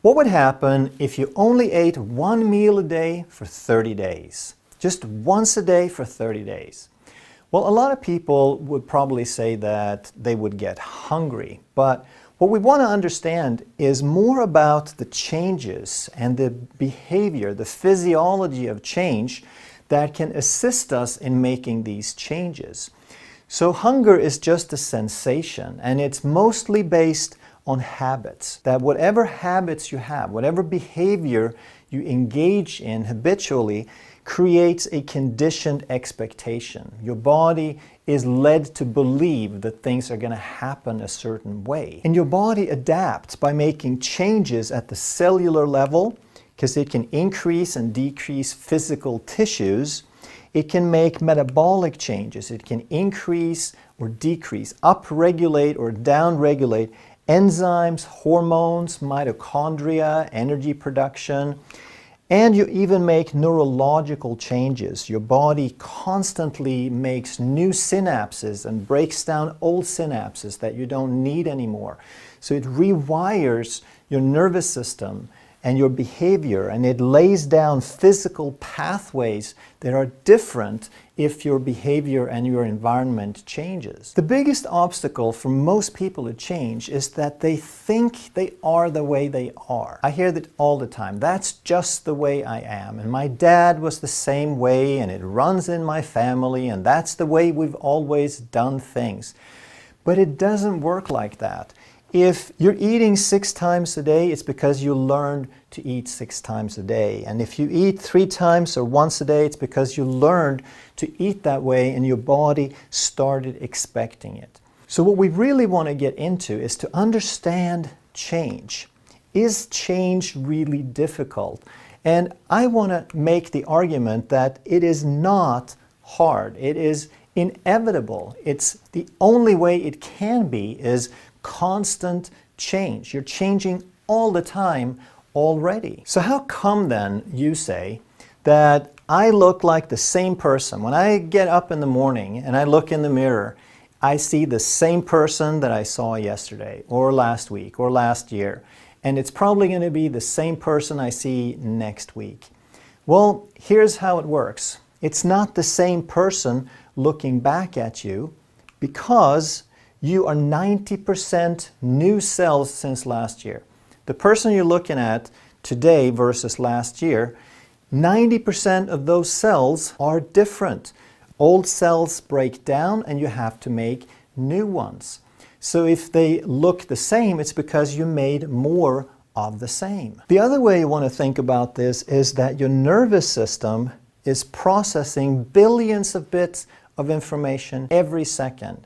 What would happen if you only ate one meal a day for 30 days? Just once a day for 30 days. Well, a lot of people would probably say that they would get hungry, but what we want to understand is more about the changes and the behavior, the physiology of change that can assist us in making these changes. So hunger is just a sensation, and it's mostly based on habits. That whatever habits you have, whatever behavior you engage in habitually, creates a conditioned expectation. Your body is led to believe that things are going to happen a certain way. And your body adapts by making changes at the cellular level, because it can increase and decrease physical tissues. It can make metabolic changes. It can increase or decrease, upregulate or downregulate enzymes, hormones, mitochondria, energy production. And you even make neurological changes. Your body constantly makes new synapses and breaks down old synapses that you don't need anymore. So it rewires your nervous system and your behavior, and it lays down physical pathways that are different if your behavior and your environment changes. The biggest obstacle for most people to change is that they think they are the way they are. I hear that all the time. That's just the way I am, and my dad was the same way, and it runs in my family, and that's the way we've always done things. But it doesn't work like that. If you're eating 6 times a day, it's because you learned to eat 6 times a day. And if you eat 3 times or once a day, it's because you learned to eat that way and your body started expecting it. So what we really want to get into is to understand change. Is change really difficult? And I want to make the argument that it is not hard. It is inevitable. It's the only way it can be is constant change. You're changing all the time already. So how come then, you say, that I look like the same person? When I get up in the morning and I look in the mirror, I see the same person that I saw yesterday or last week or last year, and it's probably going to be the same person I see next week. Well, here's how it works. It's not the same person looking back at you, because you are 90% new cells since last year. The person you're looking at today versus last year, 90% of those cells are different. Old cells break down and you have to make new ones. So if they look the same, it's because you made more of the same. The other way you want to think about this is that your nervous system is processing billions of bits of information every second.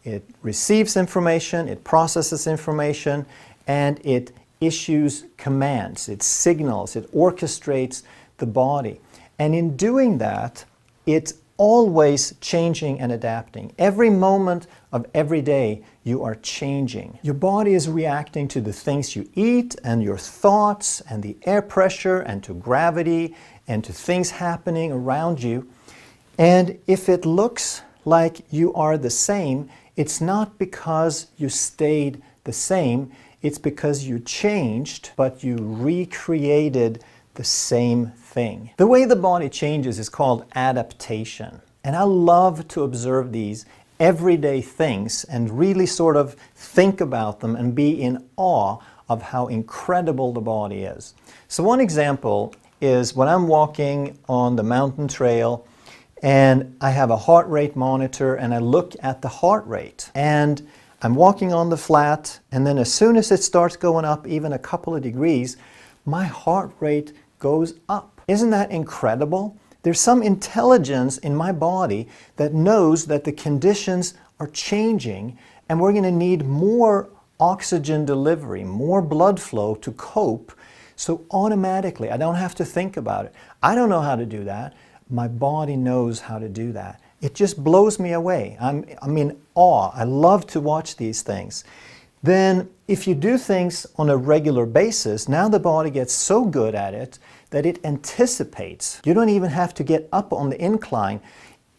It receives information, it processes information, and it issues commands, it signals, it orchestrates the body. And in doing that, it's always changing and adapting. Every moment of every day, you are changing. Your body is reacting to the things you eat and your thoughts and the air pressure and to gravity and to things happening around you. And if it looks like you are the same, it's not because you stayed the same, it's because you changed, but you recreated the same thing. The way the body changes is called adaptation. And I love to observe these everyday things and really sort of think about them and be in awe of how incredible the body is. So one example is when I'm walking on the mountain trail, and I have a heart rate monitor and I look at the heart rate, and I'm walking on the flat, and then as soon as it starts going up even a couple of degrees, my heart rate goes up. Isn't that incredible? There's some intelligence in my body that knows that the conditions are changing and we're going to need more oxygen delivery, more blood flow to cope. So automatically, I don't have to think about it. I don't know how to do that. My body knows how to do that. It just blows me away. I'm in awe. I love to watch these things. Then if you do things on a regular basis, now the body gets so good at it that it anticipates. You don't even have to get up on the incline.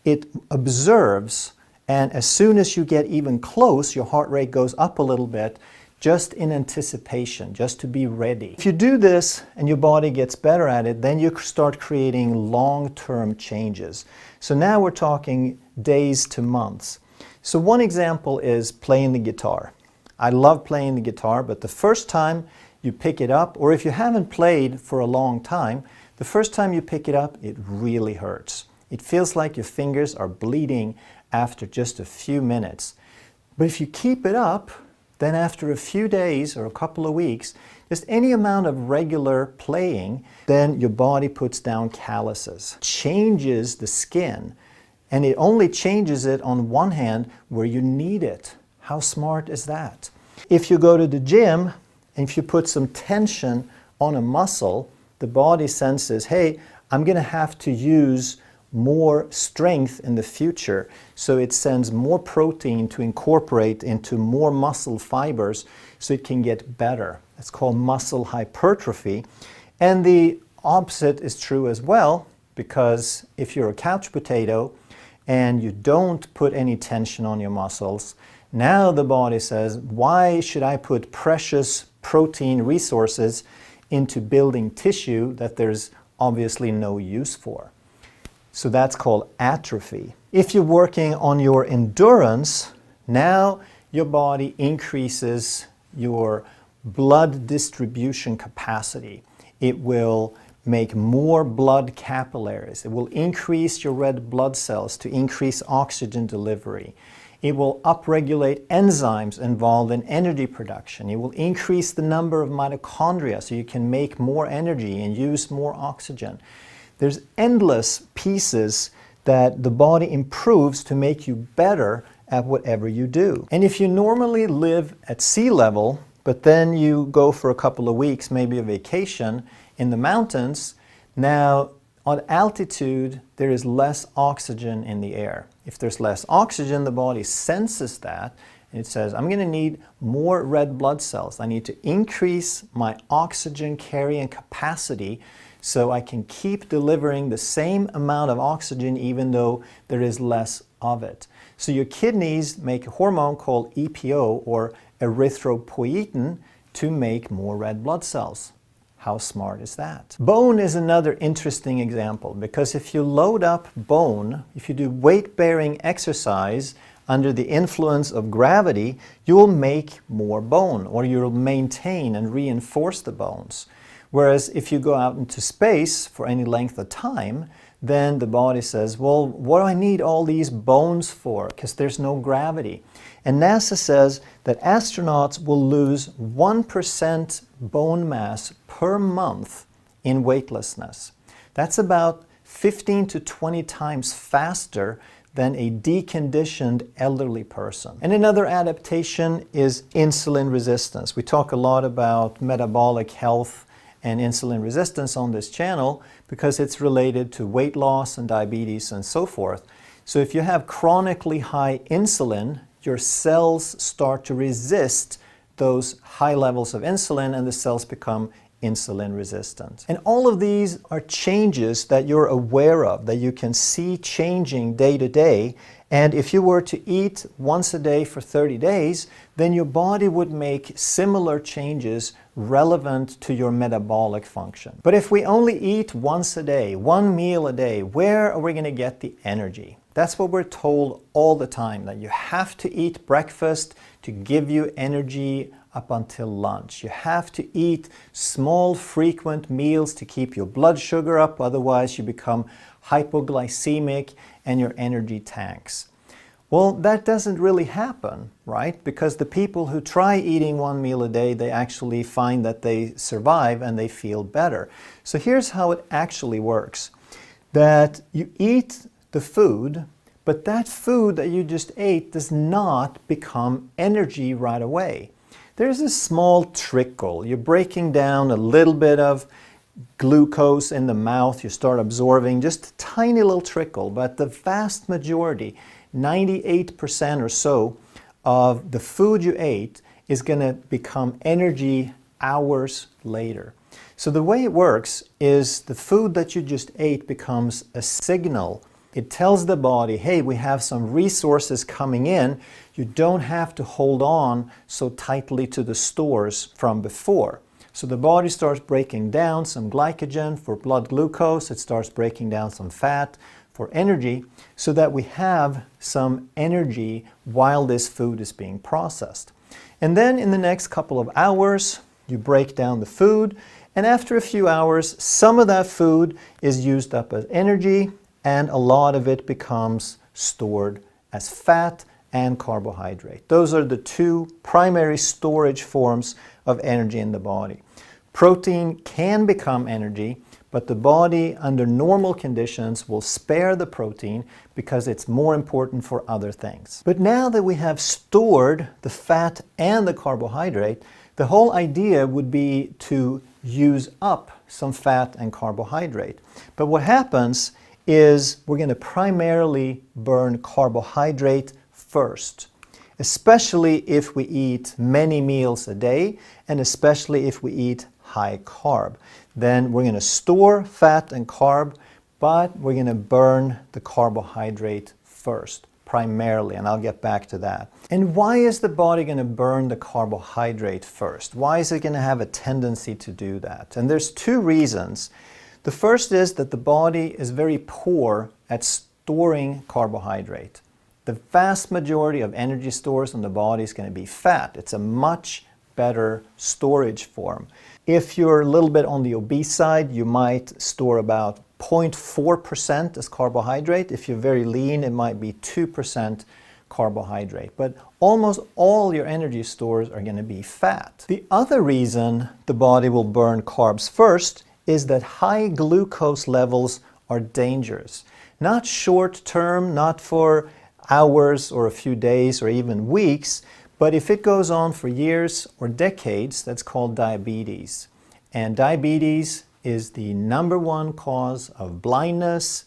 It observes, and as soon as you get even close, your heart rate goes up a little bit just in anticipation, just to be ready. If you do this and your body gets better at it, then you start creating long-term changes. So now we're talking days to months. So one example is playing the guitar. I love playing the guitar, but the first time you pick it up, or if you haven't played for a long time, the first time you pick it up, it really hurts. It feels like your fingers are bleeding after just a few minutes. But if you keep it up, then after a few days or a couple of weeks, just any amount of regular playing, then your body puts down calluses, changes the skin, and it only changes it on one hand where you need it. How smart is that? If you go to the gym and if you put some tension on a muscle, the body senses, hey, I'm going to have to use more strength in the future, so it sends more protein to incorporate into more muscle fibers so it can get better. It's called muscle hypertrophy. And the opposite is true as well, because if you're a couch potato and you don't put any tension on your muscles, now the body says, why should I put precious protein resources into building tissue that there's obviously no use for? So that's called atrophy. If you're working on your endurance, now your body increases your blood distribution capacity. It will make more blood capillaries. It will increase your red blood cells to increase oxygen delivery. It will upregulate enzymes involved in energy production. It will increase the number of mitochondria so you can make more energy and use more oxygen. There's endless pieces that the body improves to make you better at whatever you do. And if you normally live at sea level, but then you go for a couple of weeks, maybe a vacation in the mountains, now on altitude there is less oxygen in the air. If there's less oxygen, the body senses that and it says, I'm going to need more red blood cells. I need to increase my oxygen carrying capacity so I can keep delivering the same amount of oxygen even though there is less of it. So your kidneys make a hormone called EPO, or erythropoietin, to make more red blood cells. How smart is that? Bone is another interesting example, because if you load up bone, if you do weight-bearing exercise under the influence of gravity, you will make more bone, or you'll maintain and reinforce the bones. Whereas if you go out into space for any length of time, then the body says, well, what do I need all these bones for? Because there's no gravity. And NASA says that astronauts will lose 1% bone mass per month in weightlessness. That's about 15 to 20 times faster than a deconditioned elderly person. And another adaptation is insulin resistance. We talk a lot about metabolic health and insulin resistance on this channel because it's related to weight loss and diabetes and so forth. So if you have chronically high insulin, your cells start to resist those high levels of insulin and the cells become insulin resistant. And all of these are changes that you're aware of, that you can see changing day to day. And if you were to eat once a day for 30 days, then your body would make similar changes relevant to your metabolic function. But if we only eat once a day, one meal a day, where are we going to get the energy? That's what we're told all the time, that you have to eat breakfast to give you energy up until lunch. You have to eat small, frequent meals to keep your blood sugar up, otherwise you become hypoglycemic and your energy tanks. Well, that doesn't really happen, right? Because the people who try eating one meal a day, they actually find that they survive and they feel better. So here's how it actually works. That you eat the food, but that food that you just ate does not become energy right away. There's a small trickle. You're breaking down a little bit of glucose in the mouth. You start absorbing just a tiny little trickle, but the vast majority, 98% or so of the food you ate is going to become energy hours later. So the way it works is the food that you just ate becomes a signal It tells the body, hey, we have some resources coming in. You don't have to hold on so tightly to the stores from before. So the body starts breaking down some glycogen for blood glucose. It starts breaking down some fat for energy so that we have some energy while this food is being processed. And then in the next couple of hours, you break down the food, and after a few hours, some of that food is used up as energy, and a lot of it becomes stored as fat and carbohydrate. Those are the two primary storage forms of energy in the body. Protein can become energy, but the body under normal conditions will spare the protein because it's more important for other things. But now that we have stored the fat and the carbohydrate, the whole idea would be to use up some fat and carbohydrate. But what happens is we're going to primarily burn carbohydrate first, especially if we eat many meals a day, and especially if we eat high carb. Then we're going to store fat and carb, but we're going to burn the carbohydrate first, primarily, and I'll get back to that. And why is the body going to burn the carbohydrate first? Why is it going to have a tendency to do that? And there's two reasons. The first is that the body is very poor at storing carbohydrate. The vast majority of energy stores in the body is going to be fat. It's a much better storage form. If you're a little bit on the obese side, you might store about 0.4% as carbohydrate. If you're very lean, it might be 2% carbohydrate. But almost all your energy stores are going to be fat. The other reason the body will burn carbs first is that high glucose levels are dangerous. Not short term, not for hours or a few days or even weeks, but if it goes on for years or decades, that's called diabetes. And diabetes is the #1 cause of blindness,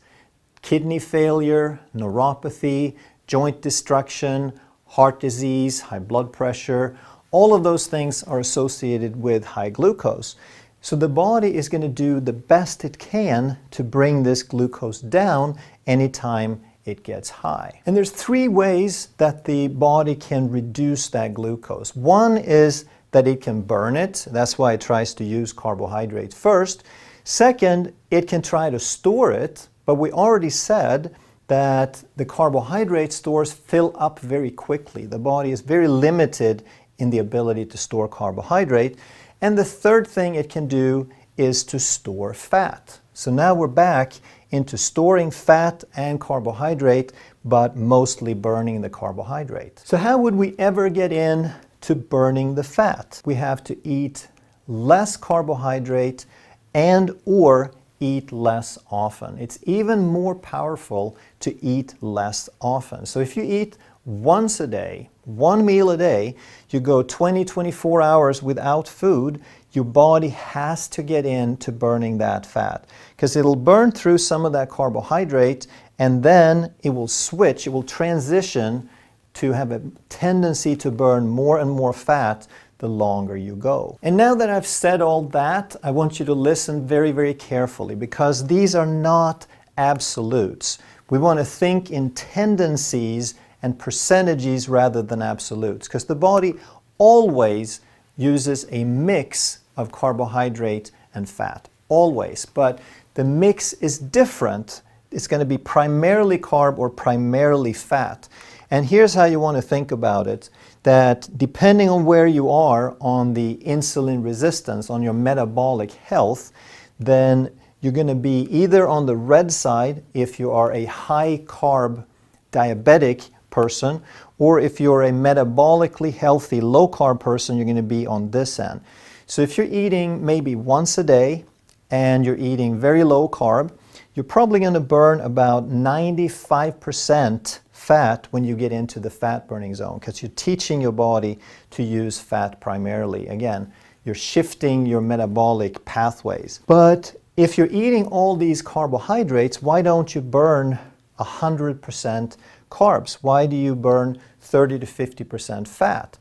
kidney failure, neuropathy, joint destruction, heart disease, high blood pressure. All of those things are associated with high glucose. So the body is going to do the best it can to bring this glucose down anytime it gets high. And there's 3 ways that the body can reduce that glucose. One is that it can burn it. That's why it tries to use carbohydrate first. Second, it can try to store it, but we already said that the carbohydrate stores fill up very quickly. The body is very limited in the ability to store carbohydrate. And the third thing it can do is to store fat. So now we're back into storing fat and carbohydrate, but mostly burning the carbohydrate. So how would we ever get in to burning the fat? We have to eat less carbohydrate and or eat less often. It's even more powerful to eat less often. So if you eat once a day, 1 meal a day, you go 24 hours without food, your body has to get into burning that fat because it'll burn through some of that carbohydrate and then it will switch, it will transition to have a tendency to burn more and more fat the longer you go. And now that I've said all that, I want you to listen very, very carefully because these are not absolutes. We want to think in tendencies and percentages rather than absolutes because the body always uses a mix of carbohydrate and fat, always. But the mix is different. It's going to be primarily carb or primarily fat. And here's how you want to think about it, that depending on where you are on the insulin resistance, on your metabolic health, then you're going to be either on the red side if you are a high carb diabetic person, or if you're a metabolically healthy low carb person, you're going to be on this end. So if you're eating maybe once a day and you're eating very low carb, you're probably going to burn about 95% fat when you get into the fat burning zone because you're teaching your body to use fat primarily. Again, you're shifting your metabolic pathways. But if you're eating all these carbohydrates, why don't you burn 100% carbs? Why do you burn 30 to 50% fat?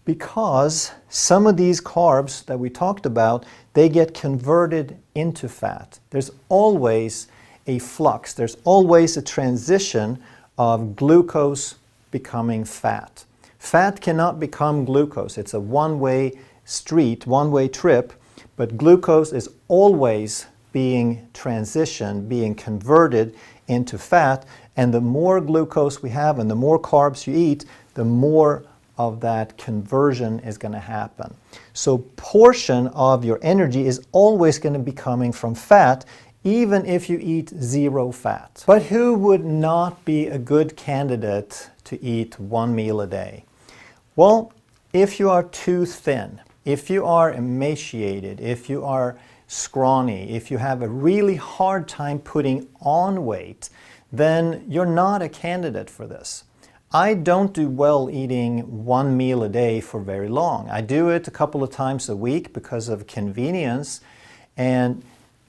Because some of these carbs that we talked about, they get converted into fat. There's always a flux. There's always a transition of glucose becoming fat. Fat cannot become glucose. It's a one-way street, one-way trip, but glucose is always being transitioned, being converted into fat, and the more glucose we have and the more carbs you eat, the more of that conversion is going to happen. So portion of your energy is always going to be coming from fat, even if you eat zero fat. But who would not be a good candidate to eat one meal a day? Well, if you are too thin, if you are emaciated, if you are scrawny, if you have a really hard time putting on weight, then you're not a candidate for this. I don't do well eating one meal a day for very long. I do it a couple of times a week because of convenience, and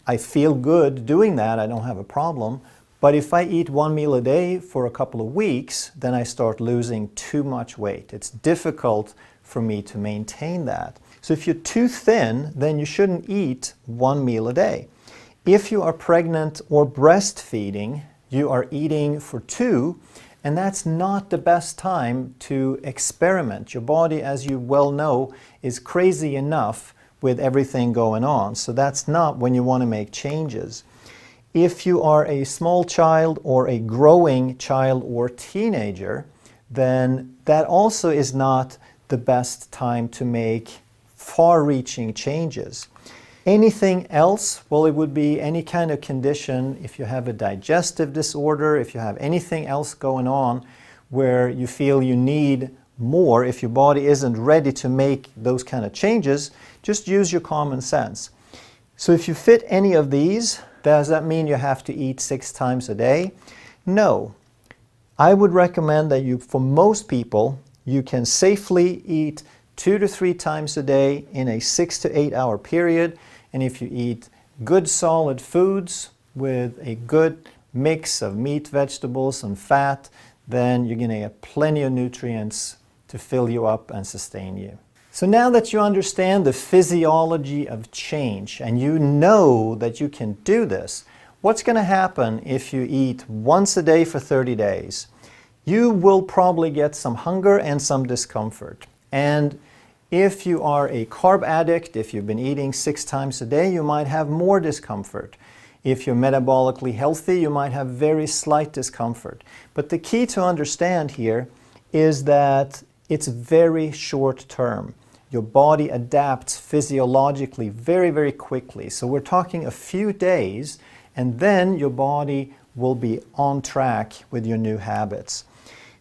I feel good doing that. I don't have a problem. But if I eat one meal a day for a couple of weeks, then I start losing too much weight. It's difficult for me to maintain that. So if you're too thin, then you shouldn't eat one meal a day. If you are pregnant or breastfeeding, you are eating for two, and that's not the best time to experiment. Your body, as you well know, is crazy enough with everything going on. So that's not when you want to make changes. If you are a small child or a growing child or teenager, then that also is not the best time to make far-reaching changes. Anything else? Well, it would be any kind of condition. If you have a digestive disorder, if you have anything else going on where you feel you need more, if your body isn't ready to make those kind of changes, just use your common sense. So if you fit any of these, does that mean you have to eat 6 times a day? No. I would recommend that for most people, you can safely eat 2 to 3 times a day in a 6 to 8 hour period. And if you eat good solid foods with a good mix of meat, vegetables, and fat, then you're going to get plenty of nutrients to fill you up and sustain you. So now that you understand the physiology of change and you know that you can do this, what's going to happen if you eat once a day for 30 days? You will probably get some hunger and some discomfort. And if you are a carb addict, if you've been eating 6 times a day, you might have more discomfort. If you're metabolically healthy, you might have very slight discomfort. But the key to understand here is that it's very short term. Your body adapts physiologically very, very quickly. So we're talking a few days, and then your body will be on track with your new habits.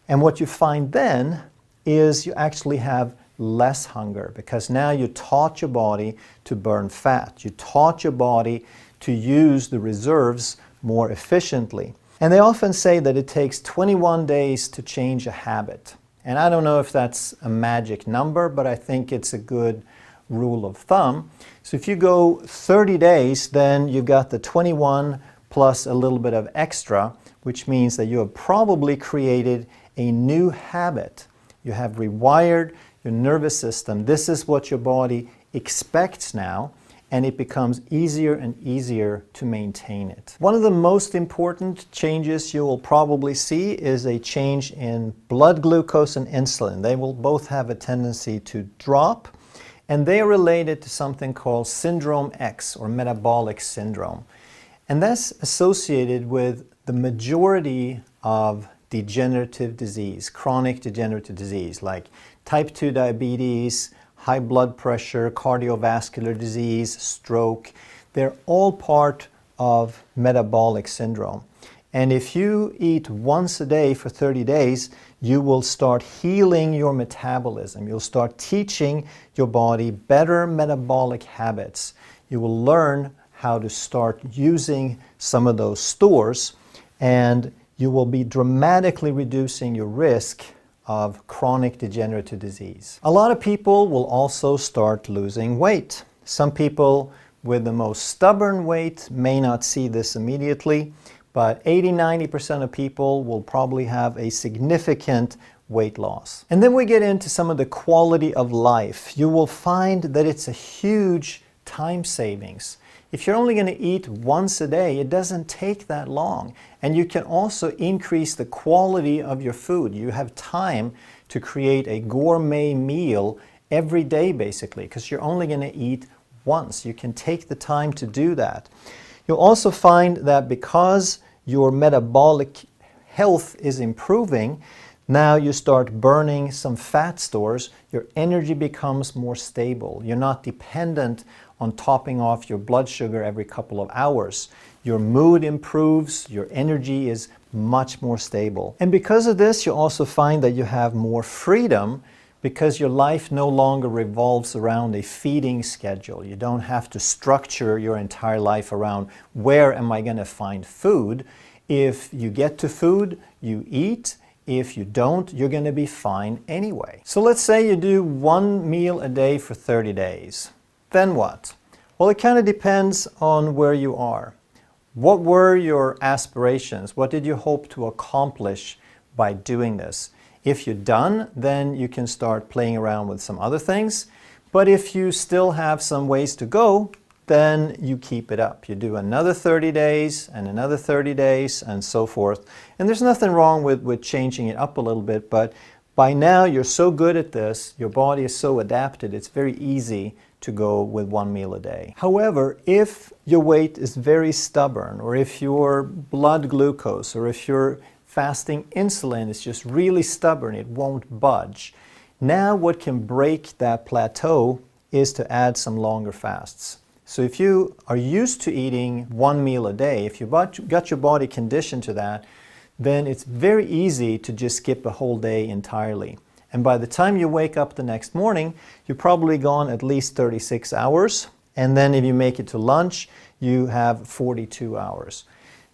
And what you find then is you actually have less hunger, because now you taught your body to burn fat. You taught your body to use the reserves more efficiently. And they often say that it takes 21 days to change a habit. And I don't know if that's a magic number, but I think it's a good rule of thumb. So if you go 30 days, then you've got the 21 plus a little bit of extra, which means that you have probably created a new habit. You have rewired your nervous system. This is what your body expects now, and it becomes easier and easier to maintain it. One of the most important changes you will probably see is a change in blood glucose and insulin. They will both have a tendency to drop, and they are related to something called syndrome X, or metabolic syndrome. And that's associated with the majority of degenerative disease, chronic degenerative disease, like type 2 diabetes, high blood pressure, cardiovascular disease, stroke. They're all part of metabolic syndrome. And if you eat once a day for 30 days, you will start healing your metabolism. You'll start teaching your body better metabolic habits. You will learn how to start using some of those stores, and you will be dramatically reducing your risk of chronic degenerative disease. A lot of people will also start losing weight. Some people with the most stubborn weight may not see this immediately, but 80-90% of people will probably have a significant weight loss. And then we get into some of the quality of life. You will find that it's a huge time savings. If you're only going to eat once a day, it doesn't take that long. And you can also increase the quality of your food. You have time to create a gourmet meal every day, basically, because you're only going to eat once. You can take the time to do that. You'll also find that because your metabolic health is improving, now you start burning some fat stores, your energy becomes more stable. You're not dependent on topping off your blood sugar every couple of hours. Your mood improves, your energy is much more stable. And because of this, you also find that you have more freedom because your life no longer revolves around a feeding schedule. You don't have to structure your entire life around where am I going to find food. If you get to food, you eat. If you don't, you're going to be fine anyway. So let's say you do one meal a day for 30 days. Then what? Well, it kind of depends on where you are. What were your aspirations? What did you hope to accomplish by doing this? If you're done, then you can start playing around with some other things. But if you still have some ways to go, then you keep it up. You do another 30 days and another 30 days and so forth. And there's nothing wrong with changing it up a little bit, but by now you're so good at this, your body is so adapted, it's very easy to go with one meal a day. However, if your weight is very stubborn, or if your blood glucose, or if your fasting insulin is just really stubborn, it won't budge. Now what can break that plateau is to add some longer fasts. So if you are used to eating one meal a day, if you got your body conditioned to that, then it's very easy to just skip a whole day entirely. And by the time you wake up the next morning, you've probably gone at least 36 hours. And then if you make it to lunch, you have 42 hours.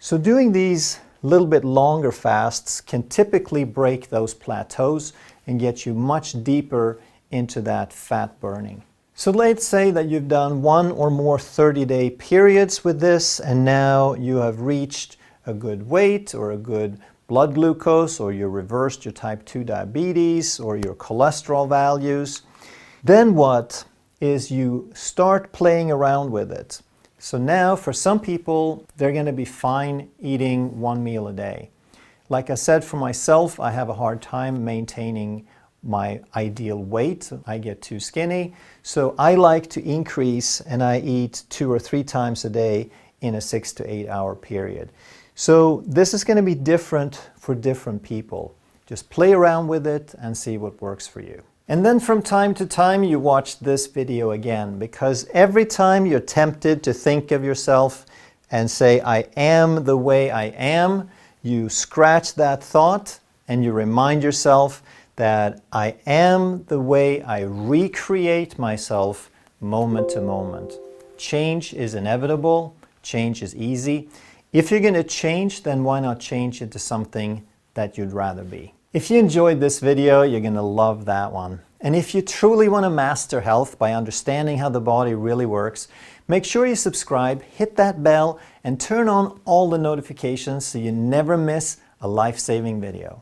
So doing these little bit longer fasts can typically break those plateaus and get you much deeper into that fat burning. So let's say that you've done one or more 30-day periods with this, and now you have reached a good weight or a good blood glucose, or you reversed your type 2 diabetes or your cholesterol values. Then what is you start playing around with it. So now for some people, they're going to be fine eating one meal a day. Like I said, for myself, I have a hard time maintaining my ideal weight. I get too skinny. So I like to increase, and I eat 2 or 3 times a day in a 6 to 8 hour period. So this is going to be different for different people. Just play around with it and see what works for you. And then from time to time you watch this video again, because every time you're tempted to think of yourself and say, I am the way I am, you scratch that thought and you remind yourself that I am the way I recreate myself moment to moment. Change is inevitable. Change is easy. If you're going to change, then why not change into something that you'd rather be? If you enjoyed this video, you're going to love that one. And if you truly want to master health by understanding how the body really works, make sure you subscribe, hit that bell, and turn on all the notifications so you never miss a life-saving video.